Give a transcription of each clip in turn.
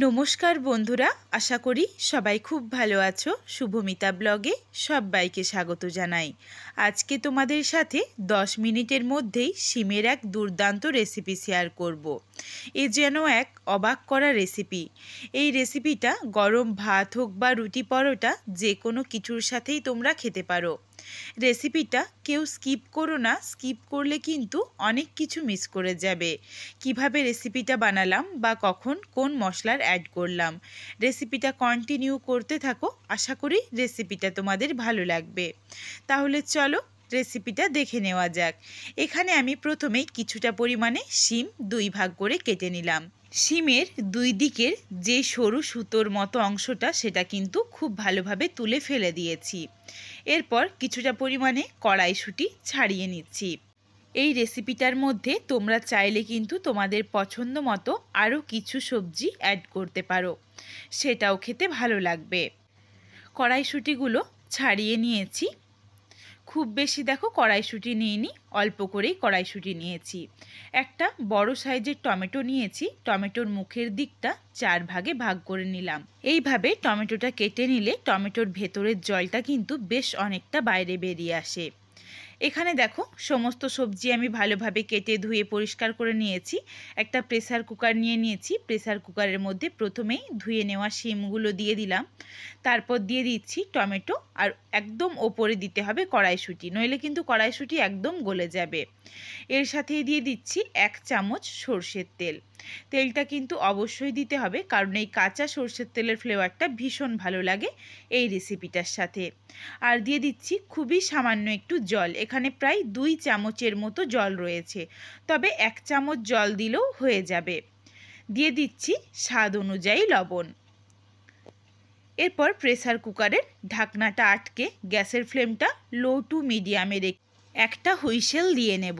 নমস্কার বন্ধুরা, আশা করি সবাই খুব ভালো আছো। শুভমিতা ব্লগে সবাইকে স্বাগত জানাই। আজকে তোমাদের সাথে 10 মিনিটের মধ্যেই শিমের এক দুর্দান্ত রেসিপি শেয়ার করব। এ যেন এক অবাক করা রেসিপি। এই রেসিপিটা গরম ভাত হোক বা রুটি পরোটা যে কোনো কিছুর সাথেই তোমরা খেতে পারো। রেসিপিটা কেউ স্কিপ করো না, স্কিপ করলে কিন্তু অনেক কিছু মিস করে যাবে। কিভাবে রেসিপিটা বানালাম বা কখন কোন মশলার অ্যাড করলাম, রেসিপিটা কন্টিনিউ করতে থাকো, আশা করি রেসিপিটা তোমাদের ভালো লাগবে। তাহলে চলো রেসিপিটা দেখে নেওয়া যাক। এখানে আমি প্রথমেই কিছুটা পরিমাণে শিম 2 ভাগ করে কেটে নিলাম। শিমের দুই দিকের যে সরু সুতোর মতো অংশটা সেটা কিন্তু খুব ভালোভাবে তুলে ফেলে দিয়েছি। এরপর কিছুটা পরিমাণে কড়াইশুঁটি ছাড়িয়ে নিচ্ছি। এই রেসিপিটার মধ্যে তোমরা চাইলে কিন্তু তোমাদের পছন্দ মতো আরও কিছু সবজি অ্যাড করতে পারো, সেটাও খেতে ভালো লাগবে। কড়াইশুঁটিগুলো ছাড়িয়ে নিয়েছি। খুব বেশি দেখো কড়াইশুঁটি নিইনি, অল্প করেই কড়াইশুঁটি নিয়েছি। একটা বড় সাইজের টমেটো নিয়েছি, টমেটোর মুখের দিকটা 4 ভাগে ভাগ করে নিলাম। এইভাবে টমেটোটা কেটে নিলে টমেটোর ভেতরের জলটা কিন্তু বেশ অনেকটা বাইরে বেরিয়ে আসে। এখানে দেখো সমস্ত সবজি আমি ভালোভাবে কেটে ধুয়ে পরিষ্কার করে নিয়েছি। একটা প্রেসার কুকার নিয়ে নিয়েছি। প্রেসার কুকারের মধ্যে প্রথমেই ধুয়ে নেওয়া শিমগুলো দিয়ে দিলাম। তারপর দিয়ে দিচ্ছি টমেটো, আর একদম ওপরে দিতে হবে কড়াইশুঁটি, নইলে কিন্তু কড়াইশুঁটি একদম গলে যাবে। এর সাথেই দিয়ে দিচ্ছি 1 চামচ সর্ষের তেল। তেলটা কিন্তু অবশ্যই দিতে হবে, কারণ এই কাঁচা সর্ষের তেলের ফ্লেভারটা ভীষণ ভালো লাগে এই রেসিপিটার সাথে। আর দিয়ে দিচ্ছি খুবই সামান্য একটু জল। এখানে প্রায় 2 চামচের মতো জল রয়েছে, তবে 1 চামচ জল দিলেও হয়ে যাবে। দিয়ে দিচ্ছি স্বাদ অনুযায়ী লবণ। এরপর প্রেসার কুকারের ঢাকনাটা আটকে গ্যাসের ফ্লেমটা লো টু মিডিয়ামে রেখে একটা হুইসেল দিয়ে নেব।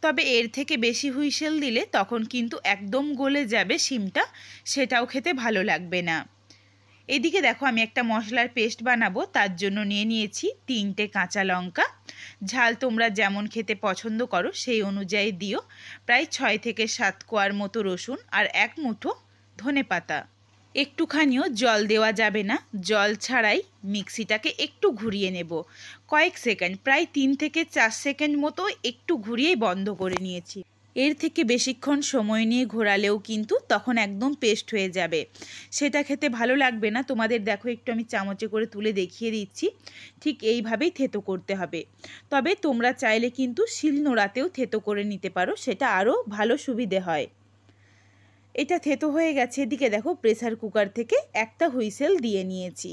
তবে এর থেকে বেশি হুইসেল দিলে তখন কিন্তু একদম গলে যাবে শিমটা, সেটাও খেতে ভালো লাগবে না। এদিকে দেখো আমি একটা মশলার পেস্ট বানাবো, তার জন্য নিয়ে নিয়েছি 3টে কাঁচা লঙ্কা। ঝাল তোমরা যেমন খেতে পছন্দ করো সেই অনুযায়ী দিও। প্রায় 6 থেকে 7 কোয়ার মতো রসুন আর 1 মুঠো ধনেপাতা। একটুখানিও জল দেওয়া যাবে না, জল ছাড়াই মিক্সিটাকে একটু ঘুরিয়ে নেব। কয়েক সেকেন্ড, প্রায় 3 থেকে 4 সেকেন্ড মতো একটু ঘুরিয়েই বন্ধ করে নিয়েছি। এর থেকে বেশিক্ষণ সময় নিয়ে ঘোরালেও কিন্তু তখন একদম পেস্ট হয়ে যাবে, সেটা খেতে ভালো লাগবে না। তোমাদের দেখো একটু আমি চামচে করে তুলে দেখিয়ে দিচ্ছি, ঠিক এইভাবেই থেতো করতে হবে। তবে তোমরা চাইলে কিন্তু শিলনোড়াতেও থেতো করে নিতে পারো, সেটা আরও ভালো সুবিধে হয়। এটা থেতো হয়ে গেছে। এদিকে দেখো প্রেসার কুকার থেকে একটা হুইসেল দিয়ে নিয়েছি।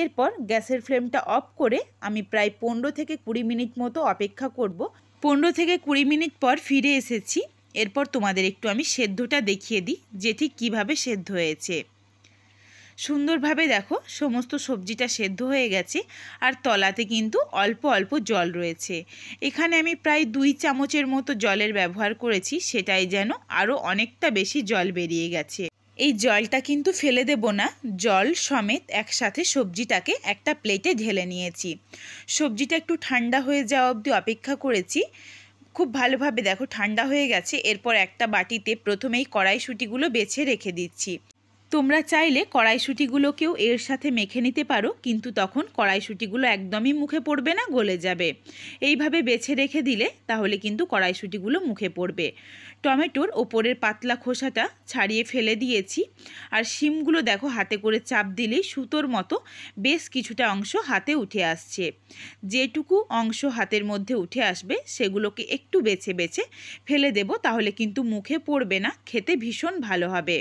এরপর গ্যাসের ফ্লেমটা অফ করে আমি প্রায় 15 থেকে 20 মিনিট মতো অপেক্ষা করব। 15 থেকে 20 মিনিট পর ফিরে এসেছি। এরপর তোমাদের একটু আমি সেদ্ধটা দেখিয়ে দিই যে ঠিক কীভাবে সেদ্ধ হয়েছে। সুন্দরভাবে দেখো সমস্ত সবজিটা সেদ্ধ হয়ে গেছে, আর তলাতে কিন্তু অল্প অল্প জল রয়েছে। এখানে আমি প্রায় 2 চামচের মতো জলের ব্যবহার করেছি, সেটাই যেন আরও অনেকটা বেশি জল বেরিয়ে গেছে। এই জলটা কিন্তু ফেলে দেব না, জল সমেত একসাথে সবজিটাকে একটা প্লেটে ঢেলে নিয়েছি। সবজিটা একটু ঠান্ডা হয়ে যাওয়া অবধি অপেক্ষা করেছি। খুব ভালোভাবে দেখো ঠান্ডা হয়ে গেছে। এরপর একটা বাটিতে প্রথমেই কড়াইশুঁটিগুলো বেছে রেখে দিচ্ছি। তোমরা চাইলে কড়াইশুঁটিগুলোকেও এর সাথে মেখে নিতে পারো, কিন্তু তখন কড়াইশুঁটিগুলো একদমই মুখে পড়বে না, গলে যাবে। এইভাবে বেছে রেখে দিলে তাহলে কিন্তু কড়াইশুঁটিগুলো মুখে পড়বে। টমেটোর ওপরের পাতলা খোসাটা ছাড়িয়ে ফেলে দিয়েছি। আর শিমগুলো দেখো হাতে করে চাপ দিলেই সুতোর মতো বেশ কিছুটা অংশ হাতে উঠে আসছে। যেটুকু অংশ হাতের মধ্যে উঠে আসবে সেগুলোকে একটু বেছে বেছে ফেলে দেব, তাহলে কিন্তু মুখে পড়বে না, খেতে ভীষণ ভালো হবে।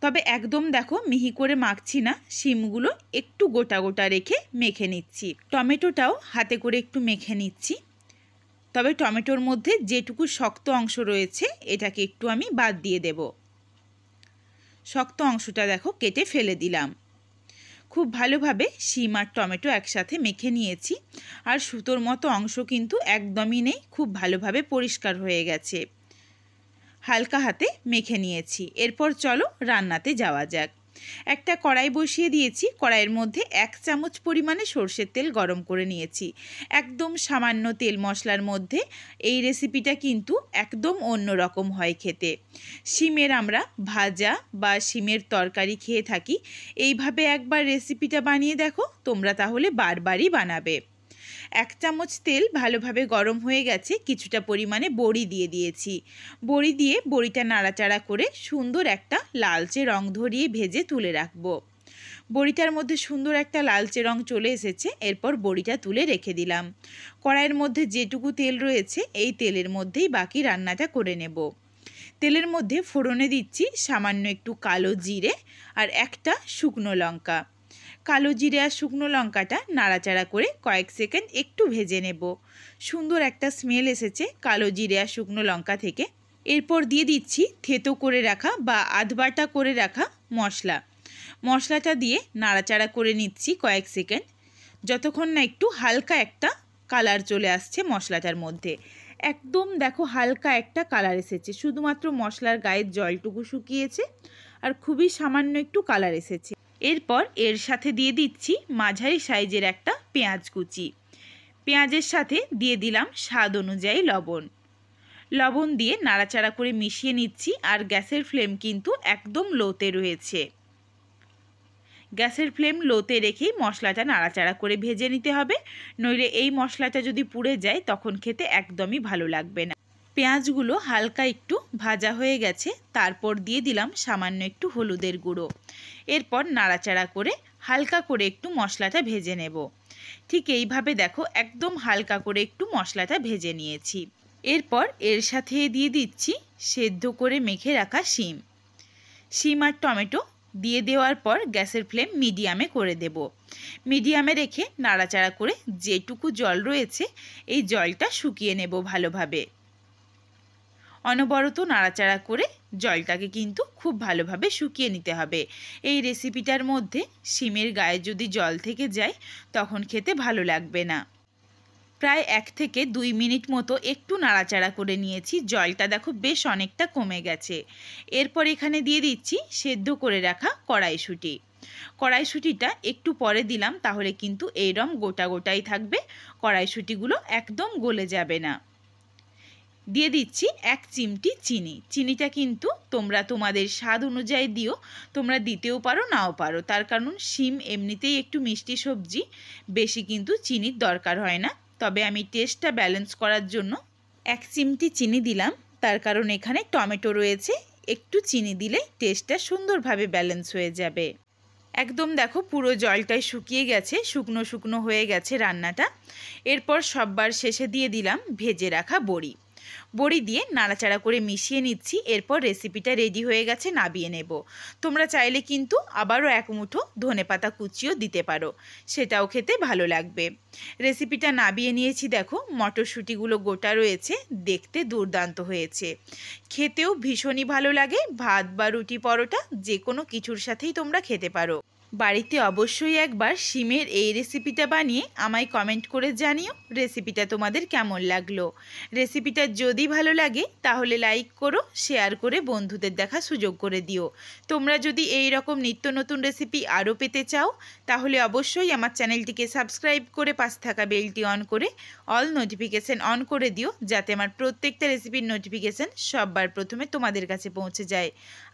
তবে একদম দেখো মিহি করে মাখছি না, শিমগুলো একটু গোটা গোটা রেখে মেখে নিচ্ছি। টমেটোটাও হাতে করে একটু মেখে নিচ্ছি। তবে টমেটোর মধ্যে যেটুকু শক্ত অংশ রয়েছে এটাকে একটু আমি বাদ দিয়ে দেব। শক্ত অংশটা দেখো কেটে ফেলে দিলাম। খুব ভালোভাবে শিম আর টমেটো একসাথে মেখে নিয়েছি, আর সুতোর মতো অংশ কিন্তু একদমই নেই, খুব ভালোভাবে পরিষ্কার হয়ে গেছে। হালকা হাতে মেখে নিয়েছি। এরপর চলো রান্নাতে যাওয়া যাক। একটা কড়াই বসিয়ে দিয়েছি, কড়াইয়ের মধ্যে 1 চামচ পরিমাণে সরষের তেল গরম করে নিয়েছি। একদম সামান্য তেল মশলার মধ্যে এই রেসিপিটা কিন্তু একদম অন্য রকম হয় খেতে। শিমের আমরা ভাজা বা শিমের তরকারি খেয়ে থাকি, এইভাবে একবার রেসিপিটা বানিয়ে দেখো, তোমরা তাহলে বারবারই বানাবে। 1 চামচ তেল ভালোভাবে গরম হয়ে গেছে, কিছুটা পরিমাণে বড়ি দিয়ে দিয়েছি। বড়ি দিয়ে বড়িটা নাড়াচাড়া করে সুন্দর একটা লালচে রং ধরিয়ে ভেজে তুলে রাখবো। বড়িটার মধ্যে সুন্দর একটা লালচে রং চলে এসেছে, এরপর বড়িটা তুলে রেখে দিলাম। কড়াইয়ের মধ্যে যেটুকু তেল রয়েছে এই তেলের মধ্যেই বাকি রান্নাটা করে নেব। তেলের মধ্যে ফোড়নে দিচ্ছি সামান্য একটু কালো জিরে আর একটা শুকনো লঙ্কা। কালো জিরে আর শুকনো লঙ্কাটা নাড়াচাড়া করে কয়েক সেকেন্ড একটু ভেজে নেব। সুন্দর একটা স্মেল এসেছে কালো জিরে আর শুকনো লঙ্কা থেকে। এরপর দিয়ে দিচ্ছি থেতো করে রাখা বা আধবাটা করে রাখা মশলাটা দিয়ে নাড়াচাড়া করে নিচ্ছি কয়েক সেকেন্ড, যতক্ষণ না একটু হালকা একটা কালার চলে আসছে মশলাটার মধ্যে। একদম দেখো হালকা একটা কালার এসেছে, শুধুমাত্র মশলার গায়ের জলটুকু শুকিয়েছে আর খুবই সামান্য একটু কালার এসেছে। এরপর এর সাথে দিয়ে দিচ্ছি মাঝারি সাইজের একটা পেঁয়াজ কুচি। পেঁয়াজের সাথে দিয়ে দিলাম স্বাদ অনুযায়ী লবণ দিয়ে নাড়াচাড়া করে মিশিয়ে নিচ্ছি। আর গ্যাসের ফ্লেম কিন্তু একদম লোতে রয়েছে। গ্যাসের ফ্লেম লোতে রেখেই মশলাটা নাড়াচাড়া করে ভেজে নিতে হবে, নইলে এই মশলাটা যদি পুড়ে যায় তখন খেতে একদমই ভালো লাগবে না। পেঁয়াজগুলো হালকা একটু ভাজা হয়ে গেছে, তারপর দিয়ে দিলাম সামান্য একটু হলুদের গুঁড়ো। এরপর নাড়াচাড়া করে হালকা করে একটু মশলাটা ভেজে নেব। ঠিক এইভাবে দেখো একদম হালকা করে একটু মশলাটা ভেজে নিয়েছি। এরপর এর সাথে দিয়ে দিচ্ছি সেদ্ধ করে মেখে রাখা শিম আর টমেটো দিয়ে দেওয়ার পর গ্যাসের ফ্লেম মিডিয়ামে করে দেব। মিডিয়ামে রেখে নাড়াচাড়া করে যেটুকু জল রয়েছে এই জলটা শুকিয়ে নেব ভালোভাবে। অনবরত নাড়াচাড়া করে জলটাকে কিন্তু খুব ভালোভাবে শুকিয়ে নিতে হবে। এই রেসিপিটার মধ্যে শিমের গায়ে যদি জল থেকে যায় তখন খেতে ভালো লাগবে না। প্রায় 1 থেকে 2 মিনিট মতো একটু নাড়াচাড়া করে নিয়েছি, জলটা দেখো বেশ অনেকটা কমে গেছে। এরপর এখানে দিয়ে দিচ্ছি সেদ্ধ করে রাখা কড়াইশুঁটিটা একটু পরে দিলাম, তাহলে কিন্তু এইরকম গোটা গোটাই থাকবে, কড়াইশুঁটিগুলো একদম গলে যাবে না। দিয়ে দিচ্ছি 1 চিমটি চিনিটা কিন্তু তোমরা তোমাদের স্বাদ অনুযায়ী দিও, তোমরা দিতেও পারো নাও পারো, তার কারণ শিম এমনিতেই একটু মিষ্টি সবজি, বেশি কিন্তু চিনির দরকার হয় না। তবে আমি টেস্টটা ব্যালেন্স করার জন্য 1 চিমটি চিনি দিলাম, তার কারণ এখানে টমেটো রয়েছে, একটু চিনি দিলে টেস্টটা সুন্দরভাবে ব্যালেন্স হয়ে যাবে। একদম দেখো পুরো জলটাই শুকিয়ে গেছে, শুকনো শুকনো হয়ে গেছে রান্নাটা। এরপর সববার শেষে দিয়ে দিলাম ভেজে রাখা বড়ি দিয়ে নাড়াচাড়া করে মিশিয়ে নিচ্ছি। এরপর রেসিপিটা রেডি হয়ে গেছে, নাবিয়ে নেব। তোমরা চাইলে কিন্তু আবারও 1 মুঠো ধনেপাতা কুচিও দিতে পারো, সেটাও খেতে ভালো লাগবে। রেসিপিটা নাবিয়ে নিয়েছি, দেখো মটরশুঁটিগুলো গোটা রয়েছে, দেখতে দুর্দান্ত হয়েছে, খেতেও ভীষণই ভালো লাগে। ভাত বা রুটি পরোটা যে কোনো কিছুর সাথেই তোমরা খেতে পারো। বাড়িতে অবশ্যই একবার শিমের এই রেসিপিটা বানিয়ে আমায় কমেন্ট করে জানিও রেসিপিটা তোমাদের কেমন লাগলো। রেসিপিটা যদি ভালো লাগে তাহলে লাইক করো, শেয়ার করে বন্ধুদের দেখা সুযোগ করে দিও। তোমরা যদি এই রকম নিত্য নতুন রেসিপি আরও পেতে চাও তাহলে অবশ্যই আমার চ্যানেলটিকে সাবস্ক্রাইব করে পাশে থাকা বেলটি অন করে অল নোটিফিকেশান অন করে দিও, যাতে আমার প্রত্যেকটা রেসিপির নোটিফিকেশান সববার প্রথমে তোমাদের কাছে পৌঁছে যায়।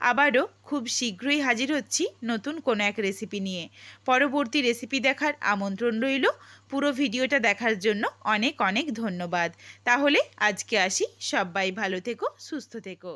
আবারও খুব শীঘ্রই হাজির হচ্ছি নতুন কোনো এক রেসিপি নিয়ে। পরবর্তী রেসিপি দেখার আমন্ত্রণ রইল। পুরো ভিডিওটা দেখার জন্য অনেক অনেক ধন্যবাদ। তাহলে আজকে আসি, সবাই ভালো থেকো, সুস্থ থেকো।